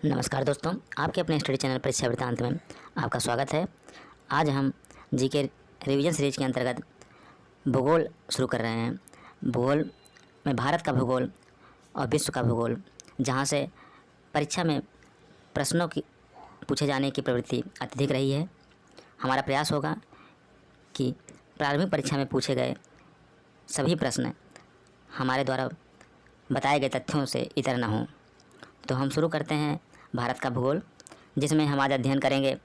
नमस्कार दोस्तों, आपके अपने स्टडी चैनल परीक्षा वृत्तांत में आपका स्वागत है। आज हम जीके रिवीजन सीरीज के अंतर्गत भूगोल शुरू कर रहे हैं। भूगोल में भारत का भूगोल और विश्व का भूगोल, जहां से परीक्षा में प्रश्नों की पूछे जाने की प्रवृत्ति अत्यधिक रही है। हमारा प्रयास होगा कि प्रारंभिक परीक्षा में पूछे गए सभी प्रश्न हमारे द्वारा बताए गए तथ्यों से इतर न हों। तो हम शुरू करते हैं भारत का भूगोल, जिसमें हम आज अध्ययन करेंगे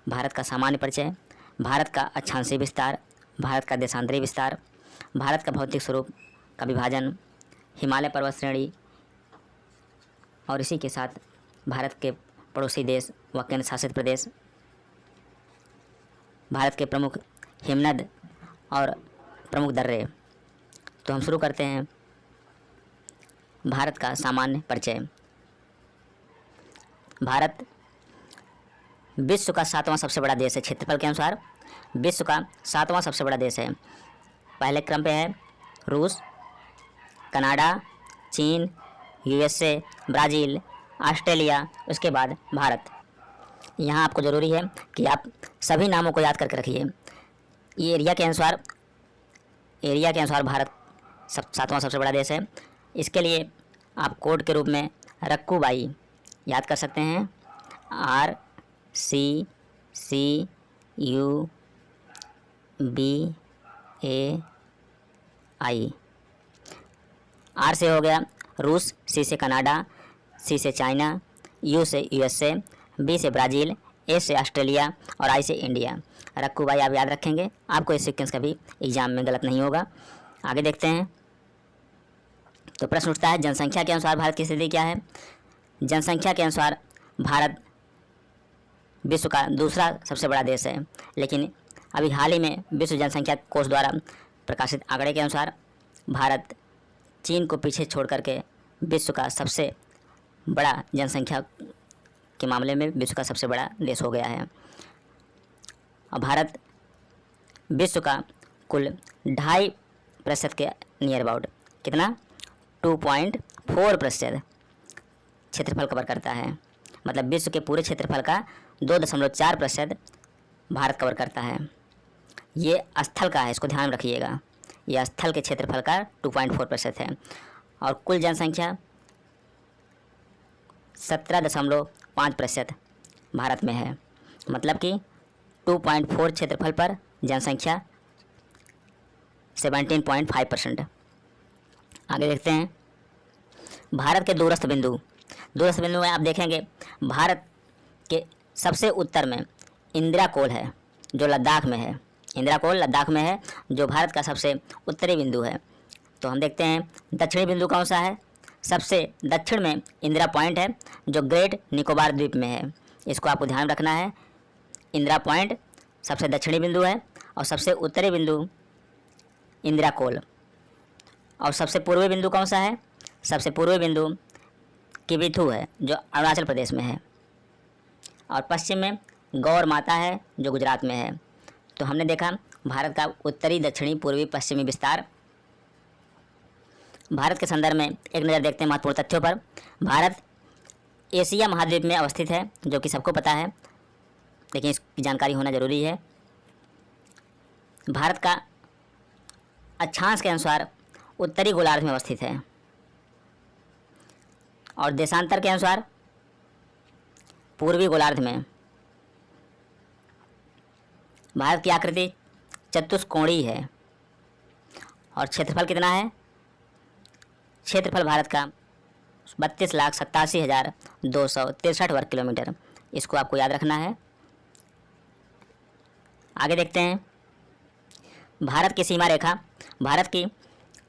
भारत का सामान्य परिचय, भारत का अक्षांशीय विस्तार, भारत का देशांतरीय विस्तार, भारत का भौतिक स्वरूप का विभाजन, हिमालय पर्वत श्रेणी और इसी के साथ भारत के पड़ोसी देश व केंद्र शासित प्रदेश, भारत के प्रमुख हिमनद और प्रमुख दर्रे। तो हम शुरू करते हैं भारत का सामान्य परिचय। भारत विश्व का 7वां सबसे बड़ा देश है। क्षेत्रफल के अनुसार विश्व का 7वां सबसे बड़ा देश है। पहले क्रम पे है रूस, कनाडा, चीन, यूएसए, ब्राज़ील, ऑस्ट्रेलिया, उसके बाद भारत। यहाँ आपको ज़रूरी है कि आप सभी नामों को याद करके रखिए। ये एरिया के अनुसार भारत 7वां सबसे बड़ा देश है। इसके लिए आप कोड के रूप में रक्कूबाई याद कर सकते हैं। RCCUBAI। आर से हो गया रूस, सी से कनाडा, सी से चाइना, यू से यूएसए, बी से ब्राज़ील, ए से ऑस्ट्रेलिया और आई से इंडिया। रक्कूबाई आप याद रखेंगे, आपको इस सीक्वेंस कभी एग्जाम में गलत नहीं होगा। आगे देखते हैं। तो प्रश्न उठता है, जनसंख्या के अनुसार भारत की स्थिति क्या है। जनसंख्या के अनुसार भारत विश्व का दूसरा सबसे बड़ा देश है, लेकिन अभी हाल ही में विश्व जनसंख्या कोष द्वारा प्रकाशित आंकड़े के अनुसार भारत चीन को पीछे छोड़ करके विश्व का सबसे बड़ा जनसंख्या के मामले में विश्व का सबसे बड़ा देश हो गया है। और भारत विश्व का कुल 2.5% के नियर अबाउट कितना 2.4% क्षेत्रफल कवर करता है। मतलब विश्व के पूरे क्षेत्रफल का 2.4% भारत कवर करता है। ये स्थल का है, इसको ध्यान में रखिएगा। ये स्थल के क्षेत्रफल का 2.4% है। और कुल जनसंख्या 17.5% भारत में है। मतलब कि 2.4 क्षेत्रफल पर जनसंख्या 17.5%। आगे देखते हैं भारत के दूरस्थ बिंदु में आप देखेंगे भारत के सबसे उत्तर में इंदिरा कोल है, जो लद्दाख में है। इंदिरा कोल लद्दाख में है, जो भारत का सबसे उत्तरी बिंदु है। तो हम देखते हैं दक्षिणी बिंदु कौन सा है। सबसे दक्षिण में इंदिरा पॉइंट है, जो ग्रेट निकोबार द्वीप में है। इसको आपको ध्यान रखना है। इंदिरा पॉइंट सबसे दक्षिणी बिंदु है और सबसे उत्तरी बिंदु इंदिरा कोल। और सबसे पूर्वी बिंदु कौन सा है। सबसे पूर्वी बिंदु किबिथू है, जो अरुणाचल प्रदेश में है। और पश्चिम में गौर माता है, जो गुजरात में है। तो हमने देखा भारत का उत्तरी, दक्षिणी, पूर्वी, पश्चिमी विस्तार। भारत के संदर्भ में एक नज़र देखते हैं महत्वपूर्ण तथ्यों पर। भारत एशिया महाद्वीप में अवस्थित है, जो कि सबको पता है, लेकिन इसकी जानकारी होना जरूरी है। भारत का अक्षांश के अनुसार उत्तरी गोलार्ध में अवस्थित है और देशांतर के अनुसार पूर्वी गोलार्ध में। भारत की आकृति चतुष्कोणीय है। और क्षेत्रफल कितना है। क्षेत्रफल भारत का 32,87,263 वर्ग किलोमीटर। इसको आपको याद रखना है। आगे देखते हैं भारत की सीमा रेखा। भारत की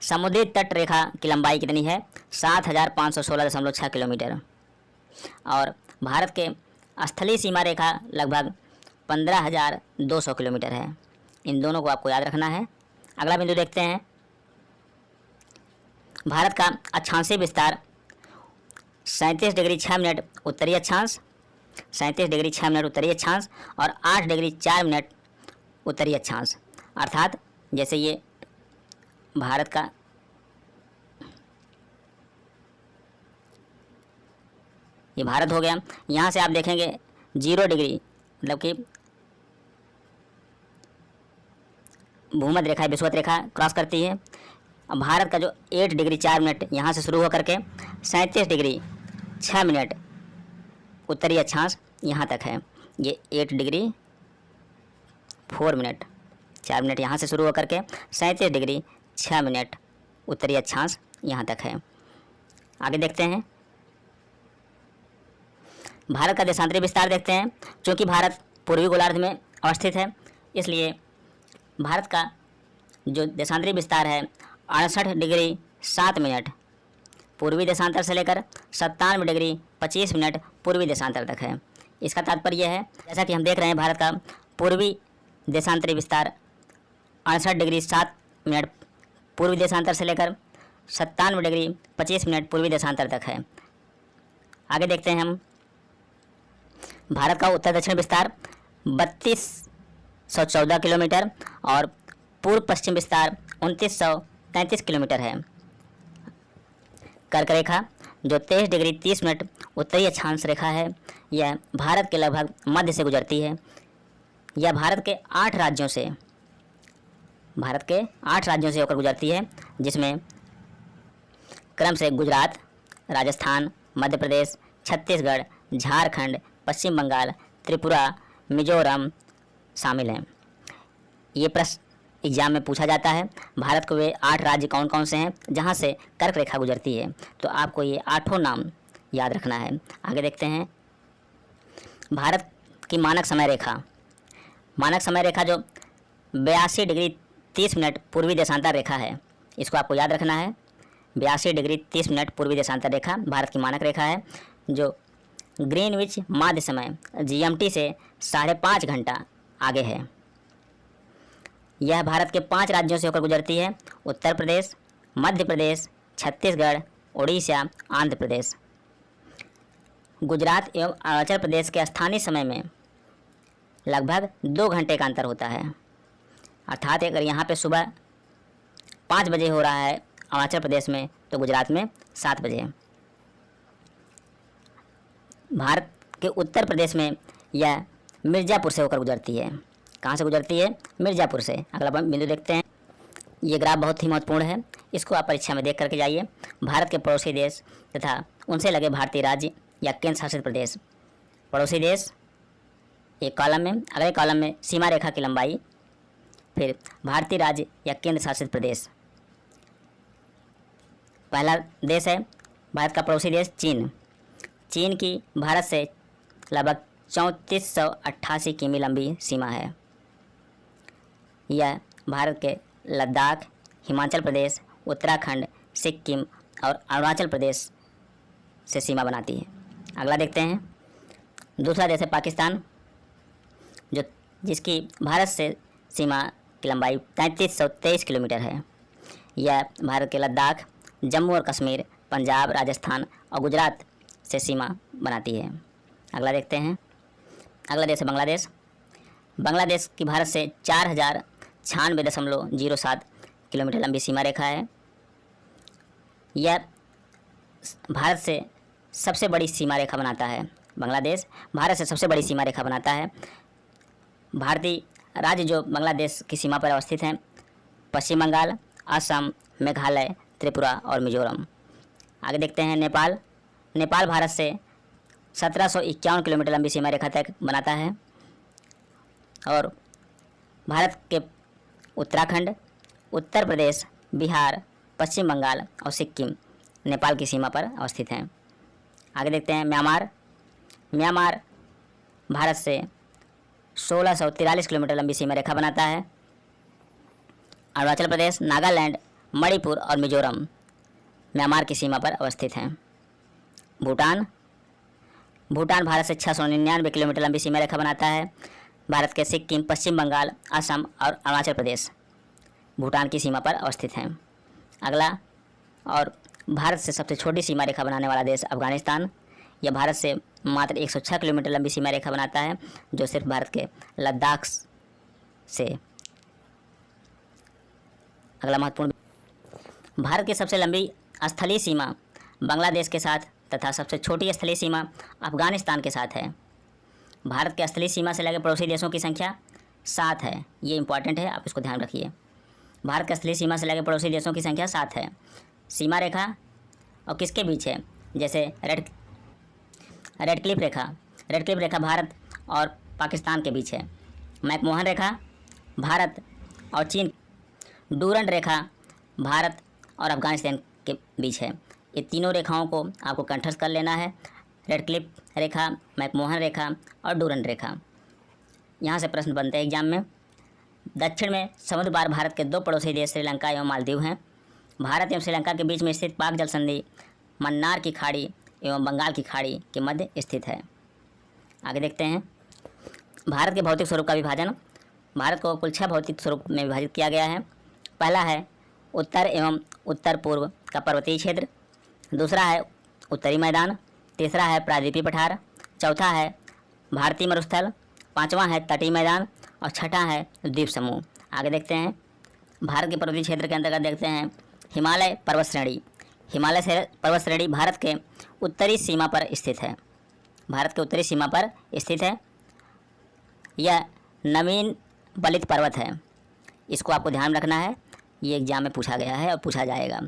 समुद्री तट रेखा की लंबाई कितनी है। 7,516.6 किलोमीटर। और भारत के स्थलीय सीमा रेखा लगभग 15,200 किलोमीटर है। इन दोनों को आपको याद रखना है। अगला बिंदु देखते हैं। भारत का अक्षांशीय विस्तार 37 डिग्री 6 मिनट उत्तरी अक्षांश, 37 डिग्री 6 मिनट उत्तरी अक्षांश और 8 डिग्री 4 मिनट उत्तरी अक्षांश। अर्थात जैसे ये भारत का ये भारत हो गया। यहाँ से आप देखेंगे 0 डिग्री मतलब कि भूमध्य रेखा विषुवत रेखा क्रॉस करती है। अब भारत का जो 8 डिग्री 4 मिनट यहाँ से शुरू होकर के 37 डिग्री 6 मिनट उत्तरी अक्षांश यहाँ तक है। ये 8 डिग्री 4 मिनट 4 मिनट यहाँ से शुरू होकर के 37 डिग्री 6 मिनट उत्तरी अक्षांश यहाँ तक है। आगे देखते हैं भारत का देशांतरी विस्तार देखते हैं। चूँकि भारत पूर्वी गोलार्ध में अवस्थित है, इसलिए भारत का जो देशांतरी विस्तार है 68 डिग्री 7 मिनट पूर्वी देशांतर से लेकर 97 डिग्री 25 मिनट पूर्वी देशांतर तक है। इसका तात्पर्य है, जैसा कि हम देख रहे हैं, भारत का पूर्वी देशांतरी विस्तार 68 डिग्री 7 मिनट पूर्वी देशांतर से लेकर 97 डिग्री 25 मिनट पूर्वी देशांतर तक है। आगे देखते हैं हम भारत का उत्तर दक्षिण विस्तार 3214 किलोमीटर और पूर्व पश्चिम विस्तार 2933 किलोमीटर है। कर्क रेखा जो 23 डिग्री 30 मिनट उत्तरी अक्षांश रेखा है, यह भारत के लगभग मध्य से गुजरती है। यह भारत के 8 राज्यों से होकर गुजरती है, जिसमें क्रम से गुजरात, राजस्थान, मध्य प्रदेश, छत्तीसगढ़, झारखंड, पश्चिम बंगाल, त्रिपुरा, मिजोरम शामिल हैं। ये प्रश्न एग्जाम में पूछा जाता है, भारत के वे 8 राज्य कौन कौन से हैं जहाँ से कर्क रेखा गुजरती है, तो आपको ये 8 नाम याद रखना है। आगे देखते हैं भारत की मानक समय रेखा जो 82 डिग्री 30 मिनट पूर्वी देशांतर रेखा है, इसको आपको याद रखना है। 82 डिग्री 30 मिनट पूर्वी देशांतर रेखा भारत की मानक रेखा है, जो ग्रीनविच माध्य समय GMT से 5.5 घंटा आगे है। यह भारत के 5 राज्यों से होकर गुजरती है: उत्तर प्रदेश, मध्य प्रदेश, छत्तीसगढ़, उड़ीसा, आंध्र प्रदेश। गुजरात एवं अरुणाचल प्रदेश के स्थानीय समय में लगभग 2 घंटे का अंतर होता है। अर्थात अगर यहाँ पे सुबह 5 बजे हो रहा है अरुणाचल प्रदेश में, तो गुजरात में 7 बजे। भारत के उत्तर प्रदेश में यह मिर्ज़ापुर से होकर गुजरती है। कहाँ से गुजरती है? मिर्ज़ापुर से। अगला बिंदु देखते हैं। ये ग्राफ बहुत ही महत्वपूर्ण है, इसको आप परीक्षा में देख करके जाइए। भारत के पड़ोसी देश तथा उनसे लगे भारतीय राज्य या केंद्र शासित प्रदेश। पड़ोसी देश एक कॉलम में, अगले कॉलम में सीमा रेखा की लंबाई, फिर भारतीय राज्य या केंद्र शासित प्रदेश। पहला देश है भारत का पड़ोसी देश चीन। चीन की भारत से लगभग 3488 किमी लंबी सीमा है। यह भारत के लद्दाख, हिमाचल प्रदेश, उत्तराखंड, सिक्किम और अरुणाचल प्रदेश से सीमा बनाती है। अगला देखते हैं। दूसरा देश है पाकिस्तान, जिसकी भारत से सीमा की लंबाई 3323 किलोमीटर है। यह भारत के लद्दाख, जम्मू और कश्मीर, पंजाब, राजस्थान और गुजरात से सीमा बनाती है। अगला देखते हैं। अगला देश है बांग्लादेश। बांग्लादेश की भारत से 4096.07 किलोमीटर लंबी सीमा रेखा है। यह भारत से सबसे बड़ी सीमा रेखा बनाता है। बांग्लादेश भारत से सबसे बड़ी सीमा रेखा बनाता है। भारतीय राज्य जो बांग्लादेश की सीमा पर अवस्थित हैं: पश्चिम बंगाल, असम, मेघालय, त्रिपुरा और मिजोरम। आगे देखते हैं नेपाल। नेपाल भारत से 1751 किलोमीटर लंबी सीमा रेखा तक बनाता है और भारत के उत्तराखंड, उत्तर प्रदेश, बिहार, पश्चिम बंगाल और सिक्किम नेपाल की सीमा पर अवस्थित हैं। आगे देखते हैं म्यांमार। म्यांमार भारत से 1643 किलोमीटर लंबी सीमा रेखा बनाता है। अरुणाचल प्रदेश, नागालैंड, मणिपुर और मिजोरम म्यांमार की सीमा पर अवस्थित हैं। भूटान। भूटान भारत से 699 किलोमीटर लंबी सीमा रेखा बनाता है। भारत के सिक्किम, पश्चिम बंगाल, असम और अरुणाचल प्रदेश भूटान की सीमा पर अवस्थित हैं। अगला और भारत से सबसे छोटी सीमा रेखा बनाने वाला देश अफगानिस्तान। यह भारत से मात्र 106 किलोमीटर लंबी सीमा रेखा बनाता है, जो सिर्फ भारत के लद्दाख से। अगला महत्वपूर्ण, भारत की सबसे लंबी स्थलीय सीमा बांग्लादेश के साथ तथा सबसे छोटी स्थलीय सीमा अफगानिस्तान के साथ है। भारत के स्थलीय सीमा से लगे पड़ोसी देशों की संख्या 7 है। ये इंपॉर्टेंट है, आप इसको ध्यान रखिए। भारत के स्थलीय सीमा से लगे पड़ोसी देशों की संख्या 7 है। सीमा रेखा और किसके बीच है? जैसे रेड क्लिफ रेखा भारत और पाकिस्तान के बीच है। मैकमोहन रेखा भारत और चीन। डूरंड रेखा भारत और अफगानिस्तान के बीच है। ये तीनों रेखाओं को आपको कंठस्थ कर लेना है। रेड क्लिफ रेखा, मैकमोहन रेखा और डूरंड रेखा। यहाँ से प्रश्न बनते हैं एग्जाम में। दक्षिण में समुद्र पार भारत के 2 पड़ोसी देश श्रीलंका एवं मालदीव हैं। भारत एवं श्रीलंका के बीच में स्थित पाक जल संधि मन्नार की खाड़ी एवं बंगाल की खाड़ी के मध्य स्थित है। आगे देखते हैं भारत के भौतिक स्वरूप का विभाजन। भारत को कुल 6 भौतिक स्वरूप में विभाजित किया गया है। पहला है उत्तर एवं उत्तर पूर्व का पर्वतीय क्षेत्र। दूसरा है उत्तरी मैदान। तीसरा है प्रायद्वीपीय पठार। चौथा है भारतीय मरुस्थल। पांचवा है तटीय मैदान और छठा है द्वीप समूह। आगे देखते हैं भारत के पर्वतीय क्षेत्र के अंतर्गत देखते हैं हिमालय पर्वत श्रेणी। हिमालय से पर्वत श्रेणी भारत के उत्तरी सीमा पर स्थित है। भारत के उत्तरी सीमा पर स्थित है। यह नवीन बलित पर्वत है। इसको आपको ध्यान रखना है, ये एग्जाम में पूछा गया है और पूछा जाएगा।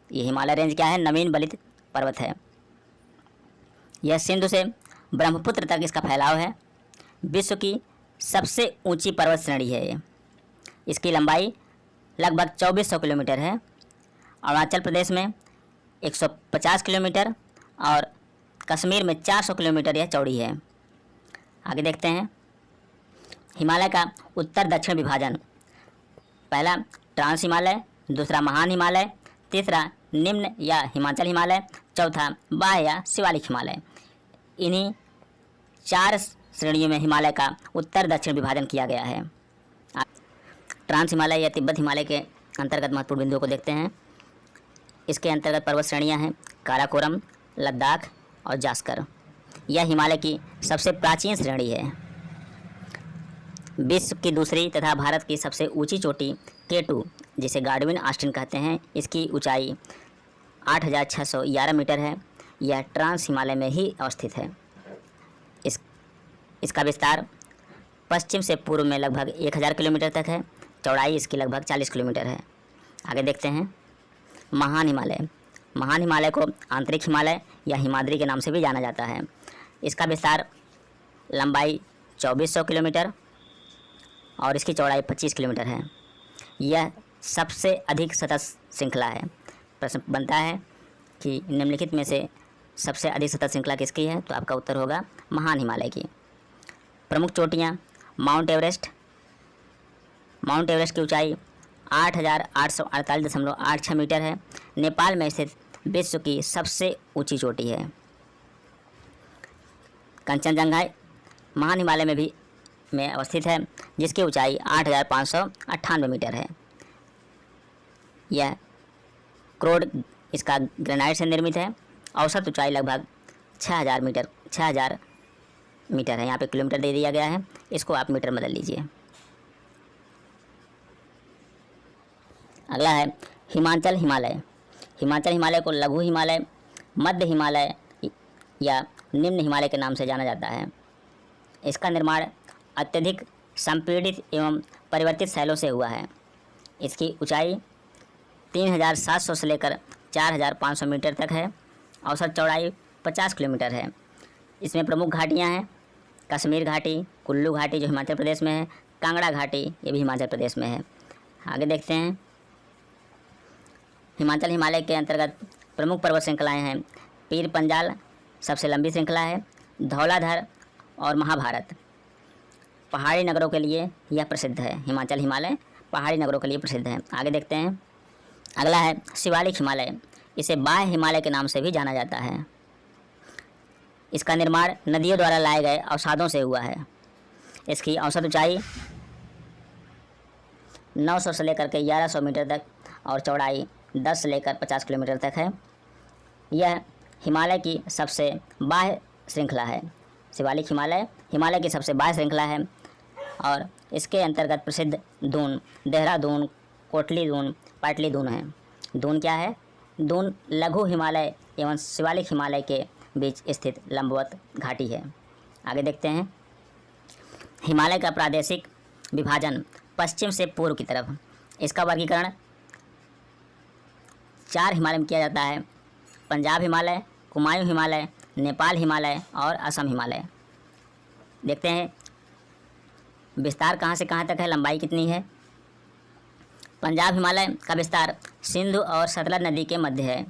ये हिमालय रेंज क्या है? नवीन बलित पर्वत है। यह सिंधु से ब्रह्मपुत्र तक इसका फैलाव है। विश्व की सबसे ऊंची पर्वत श्रेणी है ये। इसकी लंबाई लगभग 2400 किलोमीटर है। अरुणाचल प्रदेश में 150 किलोमीटर और कश्मीर में 400 किलोमीटर यह चौड़ी है। आगे देखते हैं हिमालय का उत्तर दक्षिण विभाजन। पहला ट्रांस हिमालय, दूसरा महान हिमालय, तीसरा निम्न या हिमाचल हिमालय, चौथा बाह्य या शिवालिक हिमालय। इन्हीं 4 श्रेणियों में हिमालय का उत्तर दक्षिण विभाजन किया गया है। ट्रांस हिमालय या तिब्बत हिमालय के अंतर्गत महत्वपूर्ण बिंदुओं को देखते हैं। इसके अंतर्गत पर्वत श्रेणियां हैं काराकोरम, लद्दाख और जास्कर। यह हिमालय की सबसे प्राचीन श्रेणी है। विश्व की दूसरी तथा भारत की सबसे ऊंची चोटी K2 जिसे गार्डविन ऑस्टिन कहते हैं, इसकी ऊंचाई 8611 मीटर है। यह ट्रांस हिमालय में ही अवस्थित है। इसका विस्तार पश्चिम से पूर्व में लगभग 1000 किलोमीटर तक है। चौड़ाई इसकी लगभग 40 किलोमीटर है। आगे देखते हैं महान हिमालय। महान हिमालय को आंतरिक हिमालय या हिमाद्री के नाम से भी जाना जाता है। इसका विस्तार लंबाई 2400 किलोमीटर और इसकी चौड़ाई 25 किलोमीटर है। यह सबसे अधिक सतत श्रृंखला है। प्रश्न बनता है कि निम्नलिखित में से सबसे अधिक सतत श्रृंखला किसकी है? तो आपका उत्तर होगा महान हिमालय की। प्रमुख चोटियाँ माउंट एवरेस्ट की ऊंचाई 8848.86 मीटर है। नेपाल में स्थित विश्व की सबसे ऊंची चोटी है। कंचनजंगा महान हिमालय में अवस्थित है, जिसकी ऊंचाई 8598 मीटर है। यह क्रोड इसका ग्रेनाइट से निर्मित है। औसत ऊंचाई लगभग 6000 मीटर है। यहाँ पे किलोमीटर दे दिया गया है, इसको आप मीटर बदल लीजिए। अगला है हिमाचल हिमालय। हिमाचल हिमालय को लघु हिमालय, मध्य हिमालय या निम्न हिमालय के नाम से जाना जाता है। इसका निर्माण अत्यधिक संपीड़ित एवं परिवर्तित शैलों से हुआ है। इसकी ऊंचाई 3700 से लेकर 4500 मीटर तक है। औसत चौड़ाई 50 किलोमीटर है। इसमें प्रमुख घाटियाँ हैं कश्मीर घाटी, कुल्लू घाटी जो हिमाचल प्रदेश में है, कांगड़ा घाटी ये भी हिमाचल प्रदेश में है। आगे देखते हैं हिमाचल हिमालय के अंतर्गत प्रमुख पर्वत श्रृंखलाएँ हैं। पीर पंजाल सबसे लंबी श्रृंखला है। धौलाधर और महाभारत पहाड़ी नगरों के लिए यह प्रसिद्ध है। हिमाचल हिमालय पहाड़ी नगरों के लिए प्रसिद्ध है। आगे देखते हैं अगला है शिवालिक हिमालय। इसे बाह्य हिमालय के नाम से भी जाना जाता है। इसका निर्माण नदियों द्वारा लाए गए अवसादों से हुआ है। इसकी औसत ऊंचाई 900 से लेकर के 1100 मीटर तक और चौड़ाई 10 से लेकर 50 किलोमीटर तक है। यह हिमालय की सबसे बाह्य श्रृंखला है। शिवालिक हिमालय हिमालय की सबसे बाह्य श्रृंखला है और इसके अंतर्गत प्रसिद्ध दून, देहरादून, कोटली दून, पाटली दून है। दून क्या है? दून लघु हिमालय एवं शिवालिक हिमालय के बीच स्थित लंबवत घाटी है। आगे देखते हैं, हिमालय का प्रादेशिक विभाजन पश्चिम से पूर्व की तरफ। इसका वर्गीकरण 4 हिमालय में किया जाता है: पंजाब हिमालय, कुमायूं हिमालय, नेपाल हिमालय और असम हिमालय। देखते हैं विस्तार कहाँ से कहाँ तक है, लंबाई कितनी है। पंजाब हिमालय का विस्तार सिंधु और सतलज नदी के मध्य है।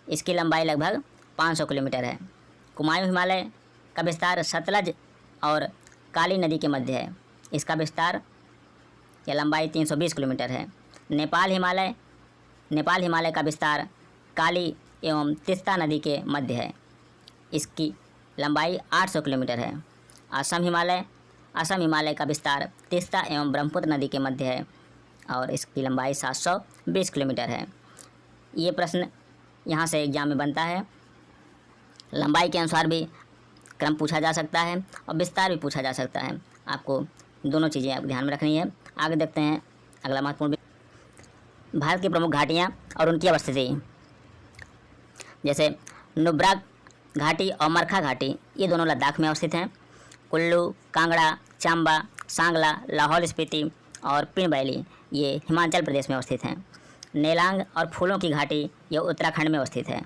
इसकी लंबाई लगभग 500 किलोमीटर है। कुमायूं हिमालय का विस्तार सतलज और काली नदी के मध्य है। इसका विस्तार या लंबाई 320 किलोमीटर है। नेपाल हिमालय का विस्तार काली एवं तीस्ता नदी के मध्य है। इसकी लंबाई 800 किलोमीटर है। असम हिमालय का विस्तार तीस्ता एवं ब्रह्मपुत्र नदी के मध्य है और इसकी लंबाई 720 किलोमीटर है। ये प्रश्न यहाँ से एग्जाम में बनता है। लंबाई के अनुसार भी क्रम पूछा जा सकता है और विस्तार भी पूछा जा सकता है। आपको दोनों चीज़ें आप ध्यान में रखनी है। आगे देखते हैं अगला महत्वपूर्ण, भारत की प्रमुख घाटियाँ और उनकी अवस्थिति। जैसे नुब्रा घाटी और मरखा घाटी, ये दोनों लद्दाख में अवस्थित हैं। कुल्लू, कांगड़ा, चांबा, सांगला, लाहौल स्पीति और पिन वैली ये हिमाचल प्रदेश में अवस्थित हैं। नेलांग और फूलों की घाटी ये उत्तराखंड में अवस्थित है।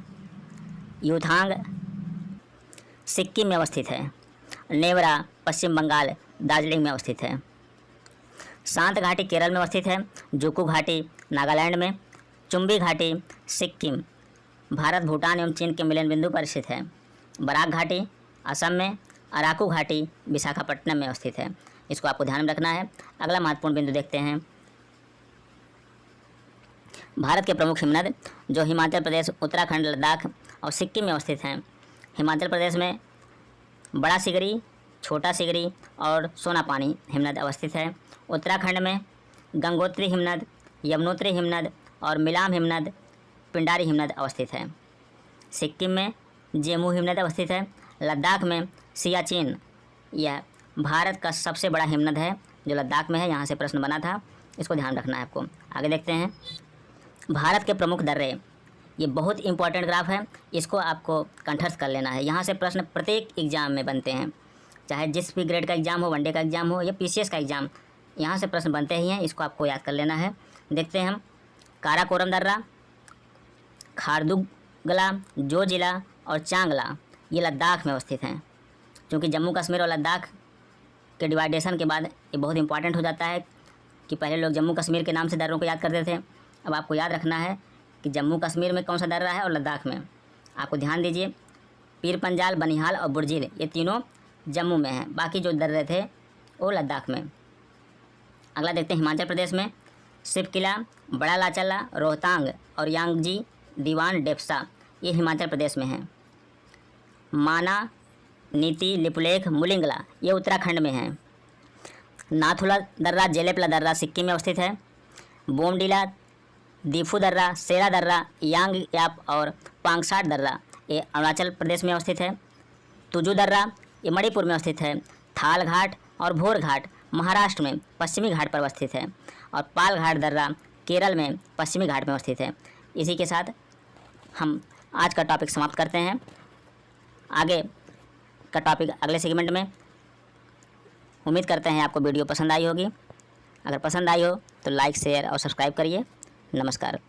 यूथांग सिक्किम में अवस्थित है। नेवरा पश्चिम बंगाल दार्जिलिंग में अवस्थित है। शांत घाटी केरल में अवस्थित है। जुकू घाटी नागालैंड में। चुम्बी घाटी सिक्किम भारत, भूटान एवं चीन के मिलन बिंदु पर स्थित है। बराक घाटी असम में। अराकू घाटी विशाखापट्टनम में अवस्थित है। इसको आपको ध्यान में रखना है। अगला महत्वपूर्ण बिंदु देखते हैं, भारत के प्रमुख हिमनद जो हिमाचल प्रदेश, उत्तराखंड, लद्दाख और सिक्किम में अवस्थित हैं। हिमाचल प्रदेश में बड़ा सिगरी, छोटा सिगरी और सोनापानी हिमनद अवस्थित है। उत्तराखंड में गंगोत्री हिमनद, यमुनोत्री हिमनद और मिलाम हिमनद, पिंडारी हिमनद अवस्थित है। सिक्किम में जेमू हिमनद अवस्थित है। लद्दाख में सियाचिन, यह भारत का सबसे बड़ा हिमनद है जो लद्दाख में है। यहाँ से प्रश्न बना था, इसको ध्यान रखना है आपको। आगे देखते हैं, भारत के प्रमुख दर्रे। ये बहुत इंपॉर्टेंट ग्राफ है, इसको आपको कंठस्थ कर लेना है। यहाँ से प्रश्न प्रत्येक एग्जाम में बनते हैं, चाहे जिस भी ग्रेड का एग्जाम हो, वनडे का एग्जाम हो या पीसीएस का एग्जाम, यहाँ से प्रश्न बनते ही हैं। इसको आपको याद कर लेना है। देखते हैं हम, काराकोरम दर्रा, खारदुगला, जोजिला और चांगला ये लद्दाख में अवस्थित हैं। क्योंकि जम्मू कश्मीर और लद्दाख के डिवाइडेशन के बाद ये बहुत इंपॉर्टेंट हो जाता है कि पहले लोग जम्मू कश्मीर के नाम से दर्रों को याद करते थे। अब आपको याद रखना है कि जम्मू कश्मीर में कौन सा दर्रा है और लद्दाख में। आपको ध्यान दीजिए, पीर पंजाल, बनिहाल और बुर्जिल ये तीनों जम्मू में हैं, बाकी जो दर्रे थे वो लद्दाख में। अगला देखते हैं, हिमाचल प्रदेश में शिव किला, बड़ा लाचला, रोहतांग और यांगजी दीवान डेप्सा ये हिमाचल प्रदेश में हैं। माना, नीति, लिपुलेख, मुलिंगला ये उत्तराखंड में हैं। नाथुला दर्रा, जेलेपला दर्रा सिक्किम में अवस्थित है। बोमडीला, दीफू दर्रा, सेरा दर्रा, यांग याप और पांगसाट दर्रा ये अरुणाचल प्रदेश में अवस्थित है। तुजू दर्रा ये मणिपुर में अवस्थित है। थाल घाट और भोर घाट महाराष्ट्र में पश्चिमी घाट पर अवस्थित है और पाल घाट दर्रा केरल में पश्चिमी घाट में अवस्थित है। इसी के साथ हम आज का टॉपिक समाप्त करते हैं। आगे का टॉपिक अगले सेगमेंट में। उम्मीद करते हैं आपको वीडियो पसंद आई होगी। अगर पसंद आई हो तो लाइक, शेयर और सब्सक्राइब करिए। नमस्कार।